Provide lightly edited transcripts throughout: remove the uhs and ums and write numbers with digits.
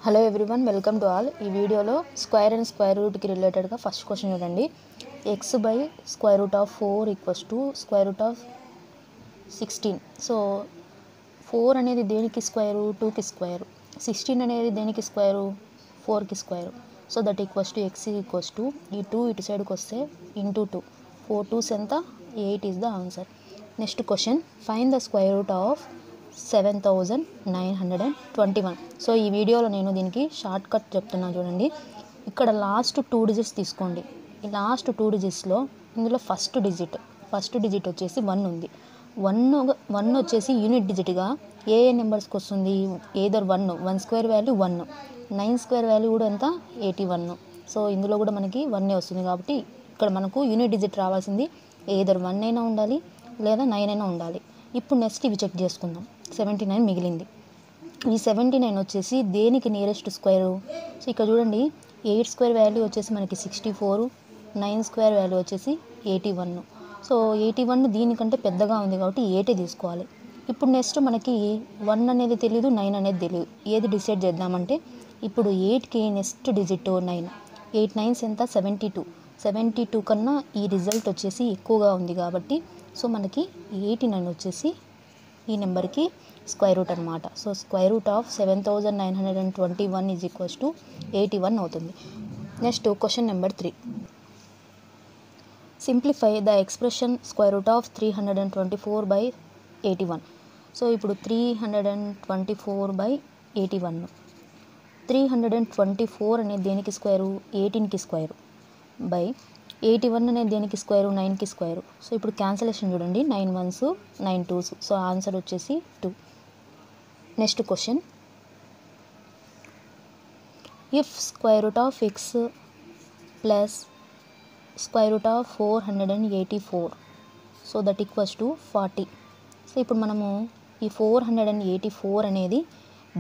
Hello everyone, welcome to all. ఈ వీడియోలో square and square రూట్కి రిలేటెడ్గా ఫస్ట్ క్వశ్చన్ చూడండి. X by square root of 4 equals to square root of 16. So 4 అనేది దేనికి square? 2కి square. 16 అనేది దేనికి స్క్వేరు? 4కి square. So that equals to X equals to ఈ 2 ఇటు సైడ్కి వస్తే ఇంటూ 2. 4 2s ఎంత? 8 is the answer. Next question, find the square root of 7921. So ఈ వీడియోలో నేను దీనికి షార్ట్ కట్ చెప్తున్నాను చూడండి. ఇక్కడ లాస్ట్ 2 డిజిట్స్ తీసుకోండి. ఈ లాస్ట్ 2 డిజిట్స్లో ఇందులో ఫస్ట్ డిజిట్ వచ్చేసి 1 ఉంది. 1 వచ్చేసి యూనిట్ డిజిట్గా ఏ నెంబర్స్కి వస్తుంది? Either 1 square value 1, 9 square value కూడా ఎంత? 81. సో ఇందులో కూడా మనకి 1 వస్తుంది కాబట్టి ఇక్కడ మనకు యూనిట్ డిజిట్ రావాల్సింది ఏదర్ 1 అయినా ఉండాలి లేదా 9 అయినా ఉండాలి. ఇప్పుడు నెక్స్ట్ ఇవి చెక్ చేసుకుందాం. 79 మిగిలింది. ఈ 79 వచ్చేసి దేనికి నియరెస్ట్ స్క్వేరు? సో ఇక్కడ చూడండి, 8 స్క్వేర్ వాల్యూ వచ్చేసి మనకి 64, 9 స్క్వేర్ వాల్యూ వచ్చేసి 81. సో 81 దీనికంటే పెద్దగా ఉంది కాబట్టి 8 తీసుకోవాలి. ఇప్పుడు నెక్స్ట్ మనకి 1 అనేది తెలియదు, 9 అనేది తెలియదు. ఏది డిసైడ్ చేద్దామంటే ఇప్పుడు 8కి నెక్స్ట్ డిజిట్ 9. 8 9s ఎంత? 72. 72 కన్నా ఈ రిజల్ట్ వచ్చేసి ఎక్కువగా ఉంది కాబట్టి సో మనకి 89 వచ్చేసి ఈ నెంబర్కి స్క్వేర్ రూట్ అనమాట. So square root of 7921 is equals to 81 అవుతుంది. Next question number 3. Simplify the expression square root of 324/81. So ఇప్పుడు 324/81. 324 అనేది దేనికి స్క్వేరు? 18కి స్క్వేరు. బై 81 అనేది దేనికి స్క్వేరు? 9కి స్క్వేరు. సో ఇప్పుడు క్యాన్సలేషన్ చూడండి, 9 1s 9 2s. సో ఆన్సర్ వచ్చేసి 2. Next question, if square root of X plus square root of 484 so that equals to 40. So ఇప్పుడు మనము ఈ 484 అనేది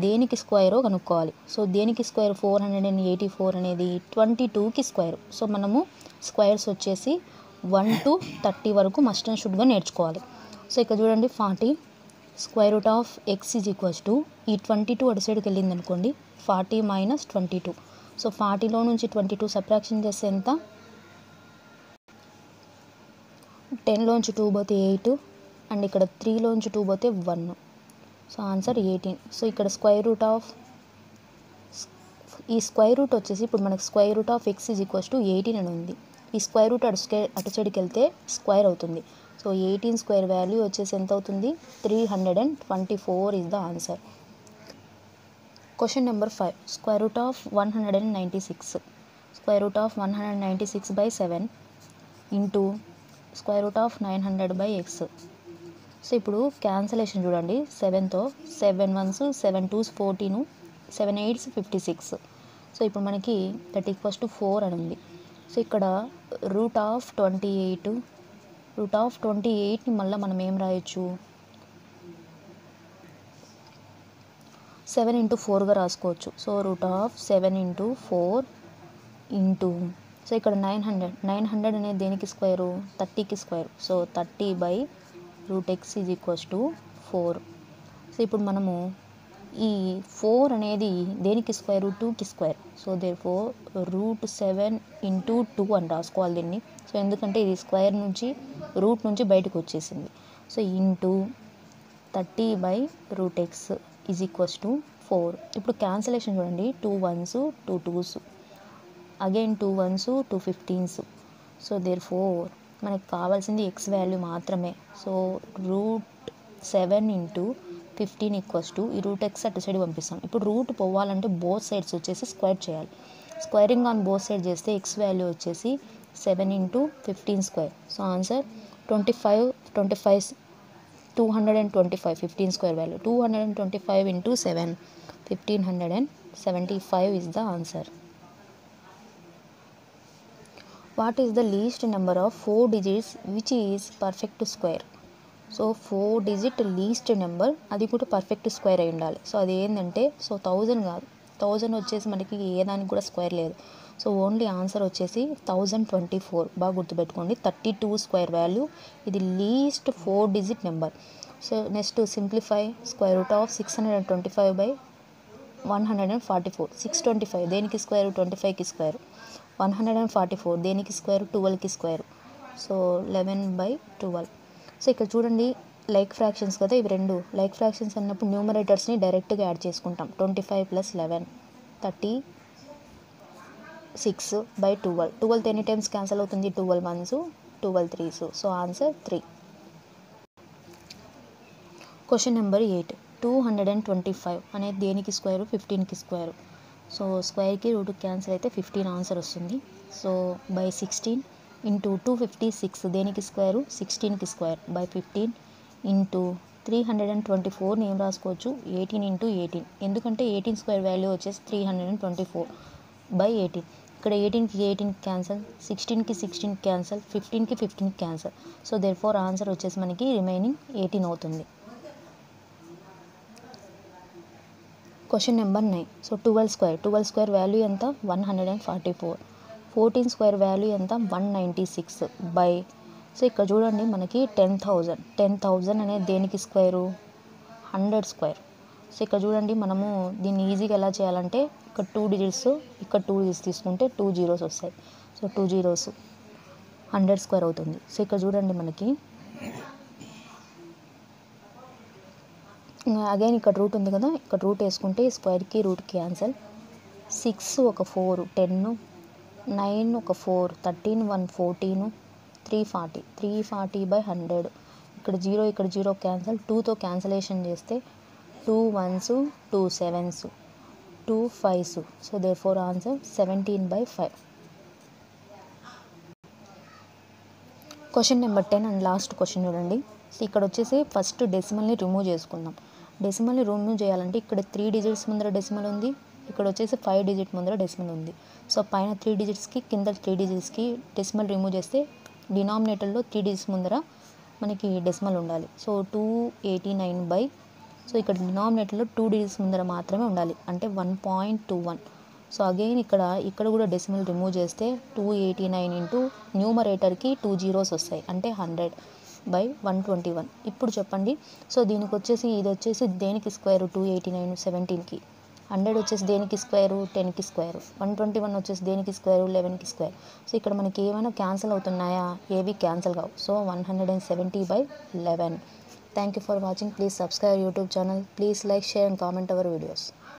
దేనికి స్క్వేరో కనుక్కోవాలి. సో దేనికి స్క్వేర్? 484 అనేది 22కి స్క్వేర్. సో మనము స్క్వేర్స్ వచ్చేసి 1 to 30 వరకు మస్ట్ అండ్ షుడ్గా నేర్చుకోవాలి. సో ఇక్కడ చూడండి, 40 square root of X is equals to ఈ 22 అటు సైడ్కి వెళ్ళింది అనుకోండి, 40 - 22. సో 40లో నుంచి 22 సబ్ట్రాక్షన్ చేస్తే ఎంత? 10లోంచి 2 పోతే 8 అండ్ ఇక్కడ 3లోంచి 2 పోతే 1. So answer 18. సో ఇక్కడ స్క్వేర్ రూట్ ఆఫ్ ఈ స్క్వేర్ రూట్ వచ్చేసి ఇప్పుడు మనకు square root of X is equals to 18 అని ఉంది. ఈ స్క్వేర్ రూట్ అటు సైడ్కి వెళ్తే స్క్వేర్ అవుతుంది. సో 18 స్క్వేర్ వాల్యూ వచ్చేసి ఎంత అవుతుంది? 324 is the answer. Question number 5. Square root of 196. Square root of 196/7 into square root of 900/x. So ఇప్పుడు క్యాన్సలేషన్ చూడండి, 7తో 7 1s 7 2s 14, 7 8s 56. సో ఇప్పుడు మనకి దట్ ఈక్వల్స్ టు 4 అని ఉంది. సో ఇక్కడ రూట్ ఆఫ్ 28ని మళ్ళీ మనం ఏం రాయొచ్చు? 7 × 4గా రాసుకోవచ్చు. So root of 7 × 4 into so ఇక్కడ 900 అనేది దేనికి స్క్వేరు? 30కి square. So 30/√x is equals to 4. So ఇప్పుడు మనము ఈ 4 అనేది దేనికి స్క్వేరు? 2కి స్క్వేర్. సో దేర్ఫోర్ √7 × 2 అని రాసుకోవాలి దీన్ని. సో ఎందుకంటే ఇది స్క్వేర్ నుంచి రూట్ నుంచి బయటకు వచ్చేసింది. So into 30/√x is equals to 4. ఇప్పుడు క్యాన్సలేషన్ చూడండి, 2 1s 2 2s again 2 1s 2 15s. So therefore మనకు కావాల్సింది ఎక్స్ వాల్యూ మాత్రమే. సో √7 × 15 ఈక్వల్స్ టు ఈ √x అటు సైడ్ పంపిస్తాం. ఇప్పుడు రూట్ పోవాలంటే బోత్ సైడ్స్ వచ్చేసి స్క్వేర్ చేయాలి. స్క్వేరింగ్ ఆన్ బోత్ సైడ్ చేస్తే ఎక్స్ వాల్యూ వచ్చేసి 7 × 15 square. So answer 225 15 square value 225 × 7 1575 is the answer. What is the least number of 4 digits which is perfect square? So 4 digit least number, అది కూడా perfect square అయి ఉండాలి. So అది ఏంటంటే 1000 కాదు, 1000 వచ్చేసి మనకి ఏ దానికి కూడా స్క్వేర్ లేదు. సో ఓన్లీ ఆన్సర్ వచ్చేసి 1024. బాగా గుర్తుపెట్టుకోండి, 32 స్క్వేర్ వాల్యూ ఇది least 4 digit number. So next simplify square root of 625 144. 625 దేనికి స్క్వేర్ 25కి స్క్వేర్. 144 దేనికి స్క్వేర్ 12కి స్క్వేర్. సో 11/12. సో ఇక్కడ చూడండి లైక్ ఫ్రాక్షన్స్ కదా ఇవి రెండు. లైక్ ఫ్రాక్షన్స్ అన్నప్పుడు న్యూమరేటర్స్ని డైరెక్ట్గా యాడ్ చేసుకుంటాం. 25 + 11 36/12. 12 ఎన్ని టైమ్స్ క్యాన్సిల్ అవుతుంది? 12 1s 12 3s. So answer 3. Question number 8. 225 అనేది దేనికి స్క్వేర్ 15కి స్క్వేర్. సో స్క్వేర్కి రూట్ క్యాన్సిల్ అయితే 15 ఆన్సర్ వస్తుంది. సో బై 16 ఇంటూ 256 దేనికి స్క్వేరు 16కి స్క్వేర్ బై 15 ఇంటూ 324 ఏం రాసుకోవచ్చు 18 ఇంటూ 18. ఎందుకంటే 18 స్క్వేర్ వాల్యూ వచ్చేసి 324 బై 18. ఇక్కడ 18కి 18 క్యాన్సల్, 16కి 16 క్యాన్సల్, 15కి 15 cancel. So there four answer వచ్చేసి మనకి రిమైనింగ్ 18 అవుతుంది. Question number 9. So 12 square value ఎంత 144. 14 స్క్వేర్ వాల్యూ ఎంత 196 బై. సో ఇక్కడ చూడండి మనకి 10,000 అనేది దేనికి స్క్వేరు 100 స్క్వేర్. సో ఇక్కడ చూడండి మనము దీన్ని ఈజీగా ఎలా చేయాలంటే ఇక్కడ 2 డిజిట్స్ ఇక్కడ 2 డిజిట్స్ తీసుకుంటే 2 zeros వస్తాయి. సో 2 zeros 100 స్క్వేర్ అవుతుంది. సో ఇక్కడ చూడండి మనకి అగైన్ ఇక్కడ రూట్ ఉంది కదా, ఇక్కడ రూట్ వేసుకుంటే స్క్వేర్కి రూట్ క్యాన్సల్. 6 ఒక 4 10, 9 ఒక 4 13, 1 14, 340. 340/100. ఇక్కడ 0 ఇక్కడ 0 క్యాన్సల్, 2తో క్యాన్సలేషన్ చేస్తే 2 1s 2 7s 2 5s. So there four answer 17/5. Question number 10 and last question చూడండి. సో ఇక్కడ వచ్చేసి ఫస్ట్ డెసిమల్ని రిమూవ్ చేసుకుందాం. డెసిమల్ని రిమూవ్ చేయాలంటే ఇక్కడ 3 digits ముందర డెసిమల్ ఉంది, ఇక్కడ వచ్చేసి 5 digit ముందర డెసిమల్ ఉంది. సో పైన 3 digitsకి కింద 3 digitsకి డెసిమల్ రిమూవ్ చేస్తే డినామినేటర్లో 3 digits ముందర మనకి డెసిమల్ ఉండాలి. సో 289 సో ఇక్కడ డినామినేటర్లో 2 digits ముందర మాత్రమే ఉండాలి, అంటే 1.21. సో అగైన్ ఇక్కడ కూడా డెసిమల్ రిమూవ్ చేస్తే 289 ఇంటూ న్యూమరేటర్కి 2 zeros వస్తాయి, అంటే 100/121. ఇప్పుడు చెప్పండి. సో దీనికి వచ్చేసి ఇది వచ్చేసి దేనికి స్క్వేర్ 289 17కి. 100 వచ్చేసి దేనికి స్క్వేరు 10కి స్క్వేర్. 121 వచ్చేసి దేనికి స్క్వేరు 11కి స్క్వేర్. సో ఇక్కడ మనకి ఏమైనా క్యాన్సిల్ అవుతున్నాయా? ఏవి క్యాన్సిల్ కావు. So 170/11. Thank you for watching. Please subscribe YouTube channel. Please like, share and comment our videos.